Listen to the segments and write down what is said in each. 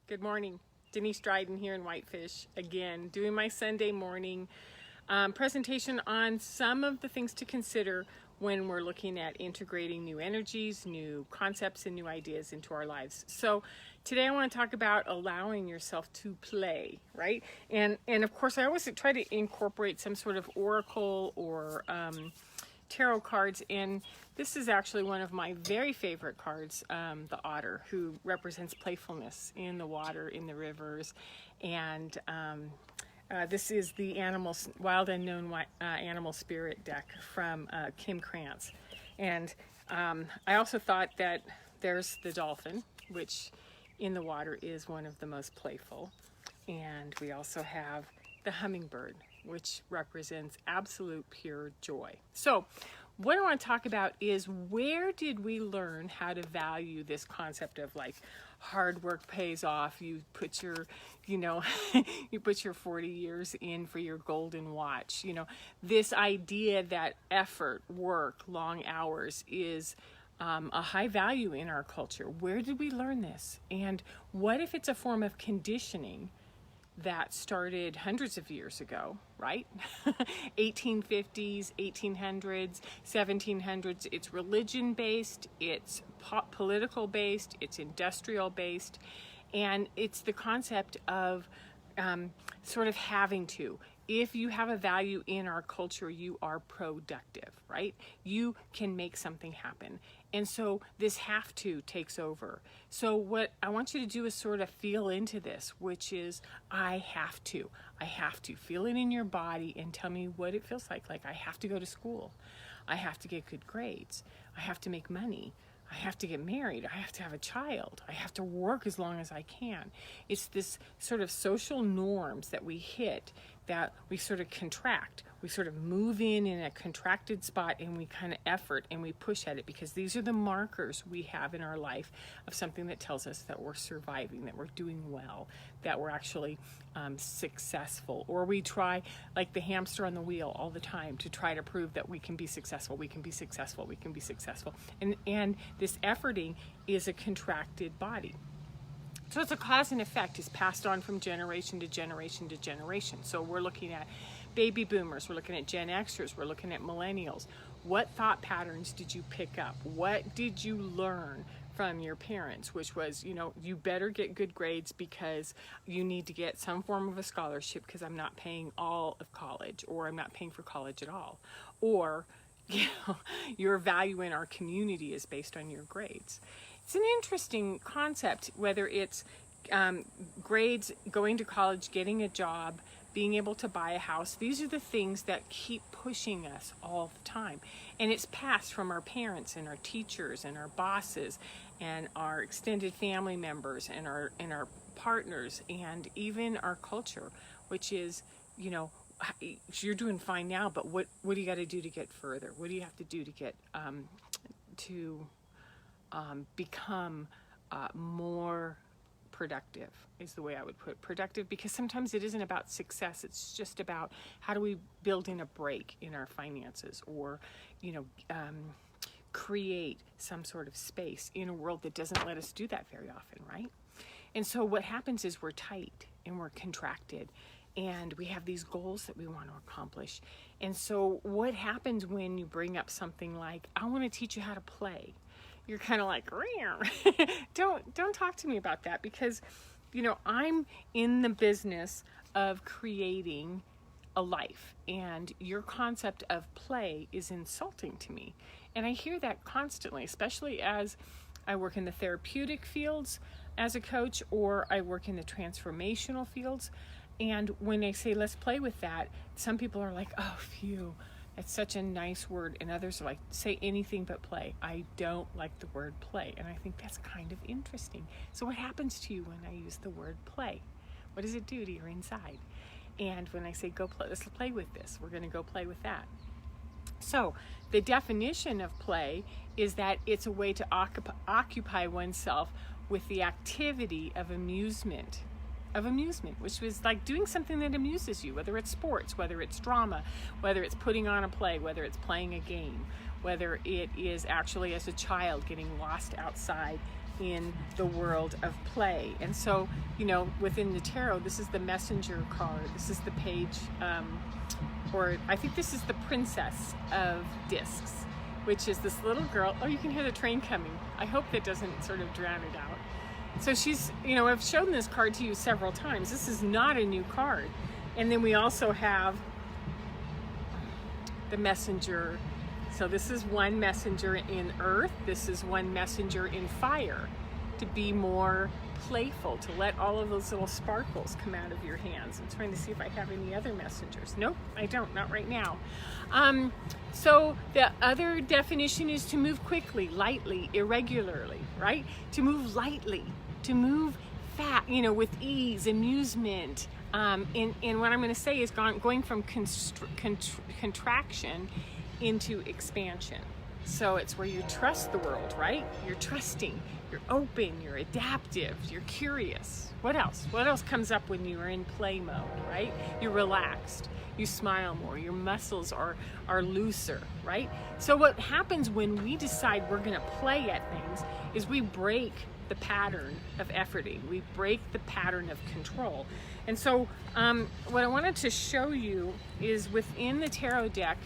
Good morning. Denise Dryden here in Whitefish again, doing my Sunday morning presentation on some of the things to consider when we're looking at integrating new energies, new concepts, and new ideas into our lives. So today I want to talk about allowing yourself to play, right? And of course I always try to incorporate some sort of oracle or tarot cards, and this is actually one of my very favorite cards, the otter, who represents playfulness in the water, in the rivers, and this is the Wild Unknown Animal Spirit deck from Kim Krantz. And I also thought that there's the dolphin, which in the water is one of the most playful, and we also have the hummingbird, which represents absolute pure joy. So what I want to talk about is, where did we learn how to value this concept of like hard work pays off? You put your, you put your 40 years in for your golden watch. This idea that effort, work, long hours is a high value in our culture. Where did we learn this? And what if it's a form of conditioning that started hundreds of years ago, right? 1850s, 1800s, 1700s. It's religion-based, it's political-based, it's industrial-based, and it's the concept of sort of having to. If you have a value in our culture, you are productive, right? You can make something happen. And so this have to takes over. So what I want you to do is sort of feel into this, which is I have to. I have to. Feel it in your body and tell me what it feels like. Like, I have to go to school. I have to get good grades. I have to make money. I have to get married. I have to have a child. I have to work as long as I can. It's this sort of social norms that we hit, that we sort of contract. We sort of move in a contracted spot, and we kind of effort and we push at it, because these are the markers we have in our life of something that tells us that we're surviving, that we're doing well, that we're actually successful. Or we try, like the hamster on the wheel, all the time to try to prove that we can be successful, we can be successful, we can be successful. And this efforting is a contracted body. So it's a cause and effect, is passed on from generation to generation to generation. So we're looking at baby boomers, we're looking at Gen Xers, we're looking at millennials. What thought patterns did you pick up? What did you learn from your parents? Which was, you better get good grades because you need to get some form of a scholarship, because I'm not paying all of college, or I'm not paying for college at all. Or, your value in our community is based on your grades. It's an interesting concept, whether it's grades, going to college, getting a job, being able to buy a house. These are the things that keep pushing us all the time. And it's passed from our parents and our teachers and our bosses and our extended family members and our partners, and even our culture, which is, you're doing fine now, but what do you got to do to get further? What do you have to do to get become more productive, is the way I would put it. Productive, because sometimes it isn't about success. It's just about how do we build in a break in our finances, or create some sort of space in a world that doesn't let us do that very often, right? And so what happens is we're tight and we're contracted, and we have these goals that we want to accomplish. And so what happens when you bring up something like, I want to teach you how to play? You're kind of like, don't talk to me about that, because I'm in the business of creating a life, and your concept of play is insulting to me. And I hear that constantly, especially as I work in the therapeutic fields as a coach, or I work in the transformational fields. And when they say, let's play with that, some people are like, oh, phew, it's such a nice word. And others are like, say anything but play. I don't like the word play. And I think that's kind of interesting. So what happens to you when I use the word play? What does it do to your inside? And when I say, go play, let's play with this, we're going to go play with that. So the definition of play is that it's a way to occupy oneself with the activity of amusement, which was like doing something that amuses you, whether it's sports, whether it's drama, whether it's putting on a play, whether it's playing a game, whether it is actually as a child getting lost outside in the world of play. And so, you know, within the tarot, this is the messenger card. This is the page, or I think this is the Princess of Discs, which is this little girl. Oh, you can hear the train coming. I hope that doesn't sort of drown it out. So she's, you know, I've shown this card to you several times. This is not a new card. And then we also have the messenger. So this is one messenger in earth. This is one messenger in fire, to be more playful, to let all of those little sparkles come out of your hands. I'm trying to see if I have any other messengers. Nope, I don't, not right now. So the other definition is to move quickly, lightly, irregularly, right? To move lightly, to move you know, with ease, amusement. And what I'm going to say is going from contraction into expansion. So it's where you trust the world, right? You're trusting, you're open, you're adaptive, you're curious. What else? What else comes up when you are in play mode, right? You're relaxed, you smile more, your muscles are looser, right? So what happens when we decide we're gonna play at things is we break the pattern of efforting. We break the pattern of control. And so what I wanted to show you is within the tarot deck,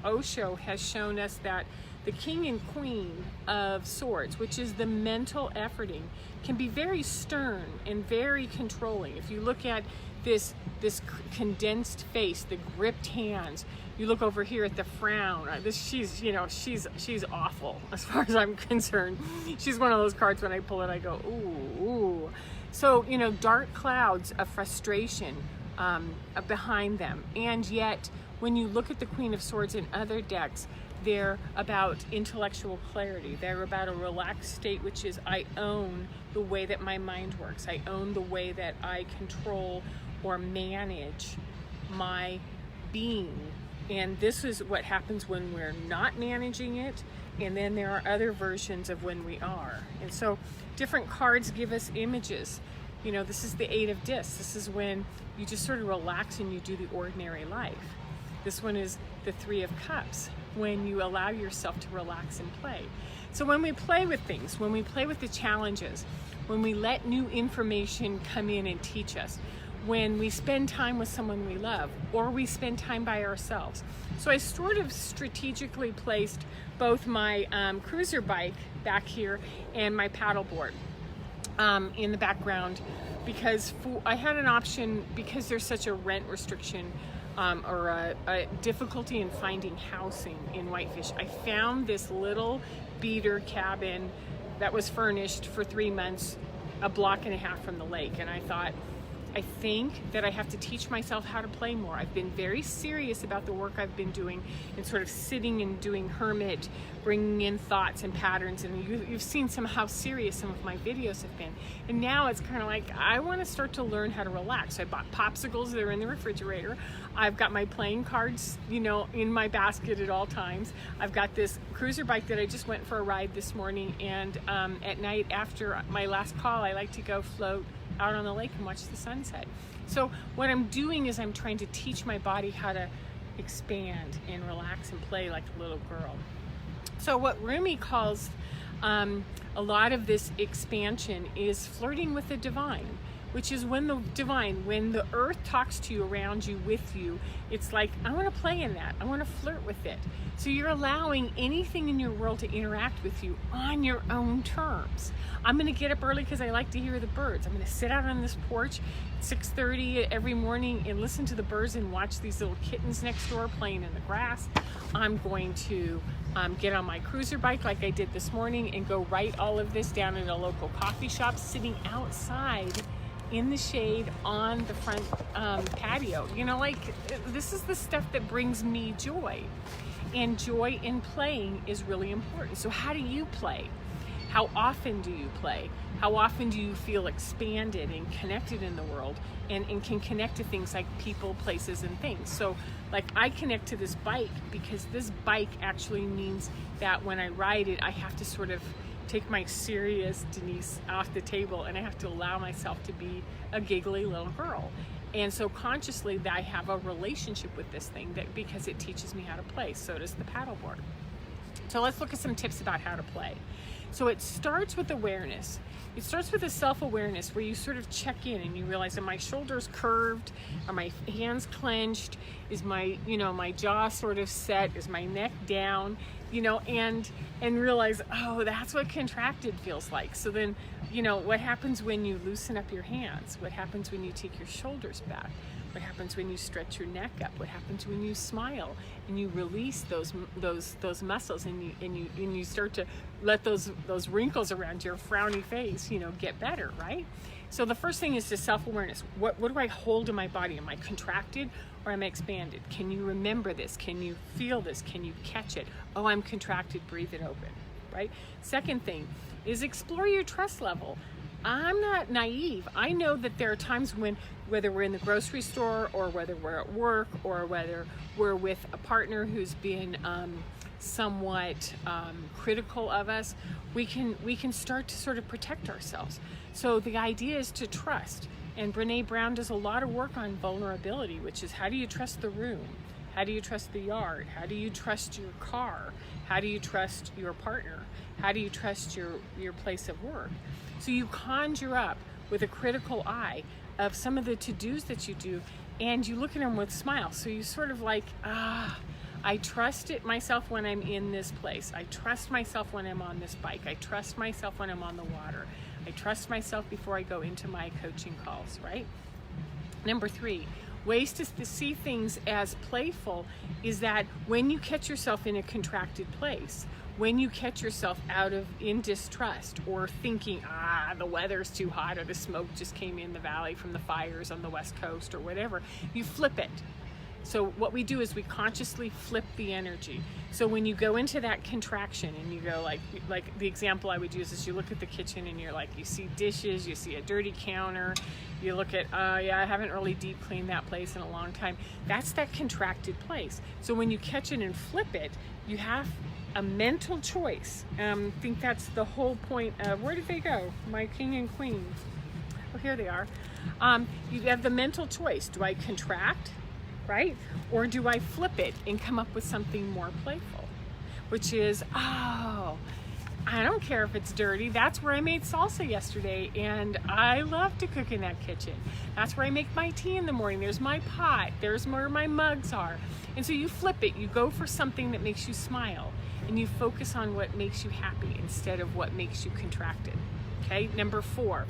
Osho has shown us that the King and Queen of Swords, which is the mental efforting, can be very stern and very controlling. If you look at this condensed face, the gripped hands, you look over here at the frown. She's awful as far as I'm concerned. She's one of those cards when I pull it, I go, ooh, ooh. So, you know, dark clouds of frustration behind them. And yet, when you look at the Queen of Swords in other decks, they're about intellectual clarity. They're about a relaxed state, which is I own the way that my mind works. I own the way that I control or manage my being. And this is what happens when we're not managing it. And then there are other versions of when we are. And so different cards give us images. You know, this is the Eight of Discs. This is when you just sort of relax and you do the ordinary life. This one is the Three of Cups, when you allow yourself to relax and play. So when we play with things, when we play with the challenges, when we let new information come in and teach us, when we spend time with someone we love, or we spend time by ourselves. So I sort of strategically placed both my cruiser bike back here and my paddleboard in the background, because I had an option, because there's such a rent restriction or a difficulty in finding housing in Whitefish. I found this little beater cabin that was furnished for 3 months, a block and a half from the lake, and I thought, I think that I have to teach myself how to play more. I've been very serious about the work I've been doing and sort of sitting and doing hermit, bringing in thoughts and patterns, and you've seen how serious some of my videos have been. And now it's kind of like, I want to start to learn how to relax. So I bought popsicles that are in the refrigerator. I've got my playing cards, you know, in my basket at all times. I've got this cruiser bike that I just went for a ride this morning, and at night after my last call, I like to go float out on the lake and watch the sunset. So what I'm doing is I'm trying to teach my body how to expand and relax and play like a little girl. So what Rumi calls a lot of this expansion is flirting with the divine, which is when the earth talks to you, around you, with you, it's like, I want to play in that. I want to flirt with it. So you're allowing anything in your world to interact with you on your own terms. I'm going to get up early because I like to hear the birds. I'm going to sit out on this porch at 6:30 every morning and listen to the birds and watch these little kittens next door playing in the grass. I'm going to get on my cruiser bike like I did this morning and go write all of this down in a local coffee shop, sitting outside in the shade on the front patio. You know, like, this is the stuff that brings me joy. And joy in playing is really important. So how do you play? How often do you play? How often do you feel expanded and connected in the world and can connect to things like people, places, and things? So like, I connect to this bike because this bike actually means that when I ride it, I have to sort of take my serious Denise off the table, and I have to allow myself to be a giggly little girl. And so consciously, that I have a relationship with this thing, that because it teaches me how to play. So does the paddleboard. So let's look at some tips about how to play. So it starts with awareness. It starts with a self-awareness where you sort of check in and you realize, are my shoulders curved? Are my hands clenched? Is my, my jaw sort of set? Is my neck down? And realize, oh, that's what contracted feels like. So then, what happens when you loosen up your hands? What happens when you take your shoulders back? What happens when you stretch your neck up? What happens when you smile and you release those muscles and you start to let those wrinkles around your frowny face, get better, right? So the first thing is just self-awareness. What do I hold in my body? Am I contracted or am I expanded? Can you remember this? Can you feel this? Can you catch it? Oh, I'm contracted, breathe it open, right? Second thing is explore your trust level. I'm not naive. I know that there are times when, whether we're in the grocery store or whether we're at work or whether we're with a partner who's been somewhat critical of us, we can start to sort of protect ourselves. So the idea is to trust. And Brene Brown does a lot of work on vulnerability, which is, how do you trust the room? How do you trust the yard? How do you trust your car? How do you trust your partner? How do you trust your place of work? So you conjure up with a critical eye of some of the to-dos that you do, and you look at them with smiles. So you sort of like, I trust myself when I'm in this place. I trust myself when I'm on this bike. I trust myself when I'm on the water. I trust myself before I go into my coaching calls, right? Number 3, ways to see things as playful is that when you catch yourself in a contracted place, when you catch yourself in distrust or thinking, the weather's too hot or the smoke just came in the valley from the fires on the West Coast or whatever, you flip it. So what we do is we consciously flip the energy. So when you go into that contraction and you go like the example I would use is you look at the kitchen and you're like, you see dishes, you see a dirty counter, you look at, I haven't really deep cleaned that place in a long time. That's that contracted place. So when you catch it and flip it, you have a mental choice. I think that's the whole point of, where did they go? My king and queen. Oh, here they are. You have the mental choice. Do I contract, right? Or do I flip it and come up with something more playful? Which is, I don't care if it's dirty. That's where I made salsa yesterday, and I love to cook in that kitchen. That's where I make my tea in the morning. There's my pot. There's where my mugs are. And so you flip it. You go for something that makes you smile, and you focus on what makes you happy instead of what makes you contracted. Okay, number 4.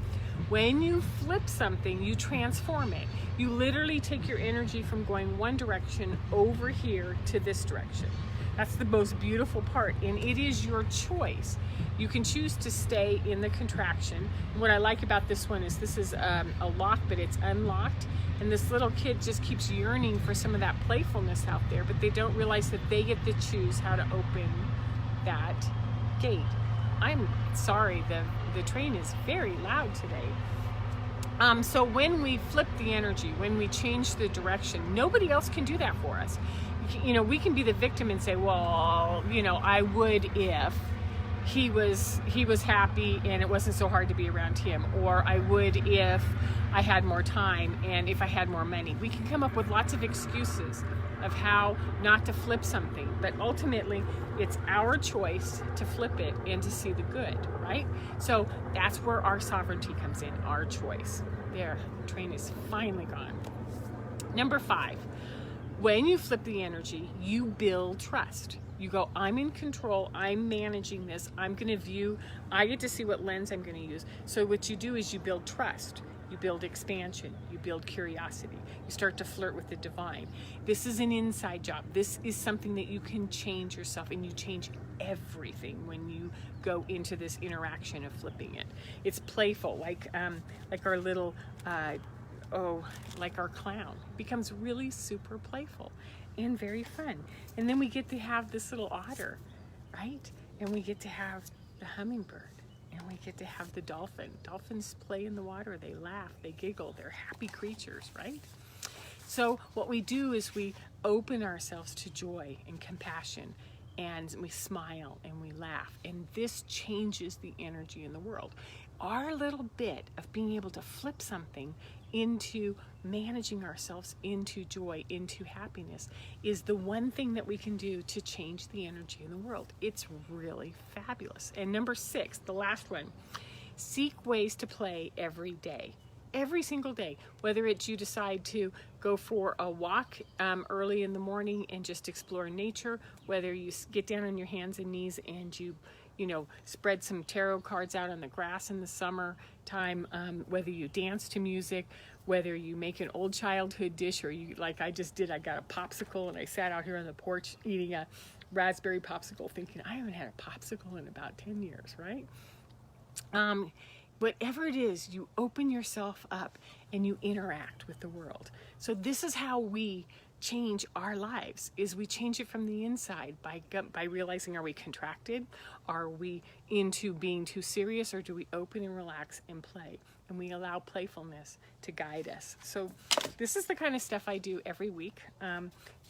When you flip something, you transform it. You literally take your energy from going one direction over here to this direction. That's the most beautiful part, and it is your choice. You can choose to stay in the contraction. And what I like about this one is this is a lock, but it's unlocked, and this little kid just keeps yearning for some of that playfulness out there, but they don't realize that they get to choose how to open that gate. I'm sorry, the train is very loud today. So when we flip the energy, when we change the direction, nobody else can do that for us. We can be the victim and say, well, I would if he was happy and it wasn't so hard to be around him, or I would if I had more time and if I had more money. We can come up with lots of excuses of how not to flip something, but ultimately it's our choice to flip it and to see the good, right? So that's where our sovereignty comes in, our choice. There, the train is finally gone. Number 5, when you flip the energy, you build trust. You go, I'm in control, I'm managing this, I get to see what lens I'm gonna use. So what you do is you build trust. You build expansion, you build curiosity, you start to flirt with the divine. This is an inside job. This is something that you can change yourself, and you change everything when you go into this interaction of flipping it. It's playful, like our little, like our clown. It becomes really super playful and very fun. And then we get to have this little otter, right? And we get to have the hummingbird. And we get to have the dolphin. Dolphins play in the water, they laugh, they giggle, they're happy creatures, right? So what we do is we open ourselves to joy and compassion, and we smile and we laugh, and this changes the energy in the world. our little bit of being able to flip something into managing ourselves into joy, into happiness, is the one thing that we can do to change the energy in the world. It's really fabulous. And number 6, the last one, seek ways to play every day. Every single day, whether it's you decide to go for a walk early in the morning and just explore nature, whether you get down on your hands and knees and you spread some tarot cards out on the grass in the summer time, whether you dance to music, whether you make an old childhood dish, or you, like I just did, I got a popsicle and I sat out here on the porch eating a raspberry popsicle thinking, I haven't had a popsicle in about 10 years, right? Whatever it is, you open yourself up and you interact with the world. So this is how we change our lives, is we change it from the inside by realizing, are we contracted? Are we into being too serious, or do we open and relax and play? And we allow playfulness to guide us. So this is the kind of stuff I do every week.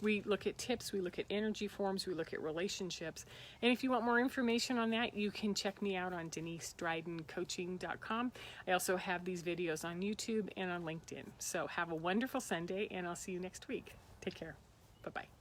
We look at tips, we look at energy forms, we look at relationships. And if you want more information on that, you can check me out on DeniseDrydenCoaching.com. I also have these videos on YouTube and on LinkedIn. So have a wonderful Sunday, and I'll see you next week. Take care. Bye-bye.